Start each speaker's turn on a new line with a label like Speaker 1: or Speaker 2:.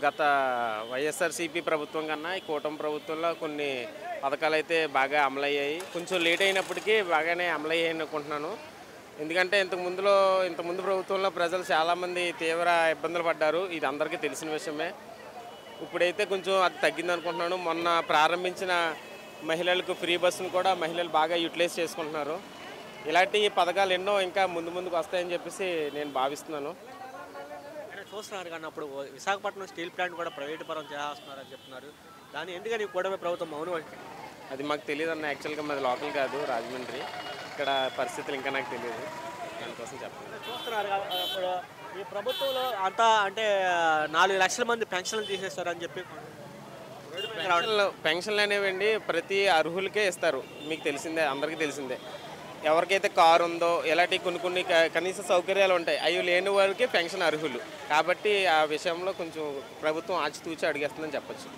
Speaker 1: గత వైఎస్ఆర్సీపీ ప్రభుత్వం కన్నా ఈ కూటమి ప్రభుత్వంలో కొన్ని పథకాలైతే బాగా అమలయ్యాయి. కొంచెం లేట్ అయినప్పటికీ బాగానే అమలయ్యాయి అనుకుంటున్నాను. ఎందుకంటే ఇంతకుముందు ప్రభుత్వంలో ప్రజలు చాలామంది తీవ్ర ఇబ్బందులు పడ్డారు. ఇది అందరికీ తెలిసిన విషయమే. ఇప్పుడైతే కొంచెం అది తగ్గిందనుకుంటున్నాను. మొన్న ప్రారంభించిన మహిళలకు ఫ్రీ బస్సును కూడా మహిళలు బాగా యూటిలైజ్ చేసుకుంటున్నారు. ఇలాంటి పథకాలు ఎన్నో ఇంకా ముందుకు వస్తాయని చెప్పేసి నేను భావిస్తున్నాను.
Speaker 2: చూస్తున్నారు కానీ అప్పుడు విశాఖపట్నం స్టీల్ ప్లాంట్ కూడా ప్రైవేటు పరం చేస్తున్నారని చెప్తున్నారు. దాన్ని ఎందుకని కూటమి ప్రభుత్వం మౌనం వహించింది?
Speaker 1: అది మాకు తెలియదు అన్న. యాక్చువల్గా మాది లోకల్ కాదు, రాజమండ్రి. ఇక్కడ పరిస్థితులు ఇంకా నాకు తెలియదు, దానికోసం చెప్పండి.
Speaker 2: చూస్తున్నారు అప్పుడు ఈ ప్రభుత్వంలో అంతా అంటే 4 లక్షల మంది పెన్షన్లు తీసేస్తారని చెప్పి
Speaker 1: పెన్షన్లు అనేవండి ప్రతి అర్హులకే ఇస్తారు. మీకు తెలిసిందే, అందరికీ తెలిసిందే. ఎవరికైతే కారు ఉందో ఇలాంటి కొన్ని కనీస సౌకర్యాలు ఉంటాయి, అవి లేని వారికే పెన్షన్ అర్హులు. కాబట్టి ఆ విషయంలో కొంచెం ప్రభుత్వం ఆచితూచి అడిగేస్తుందని చెప్పచ్చు.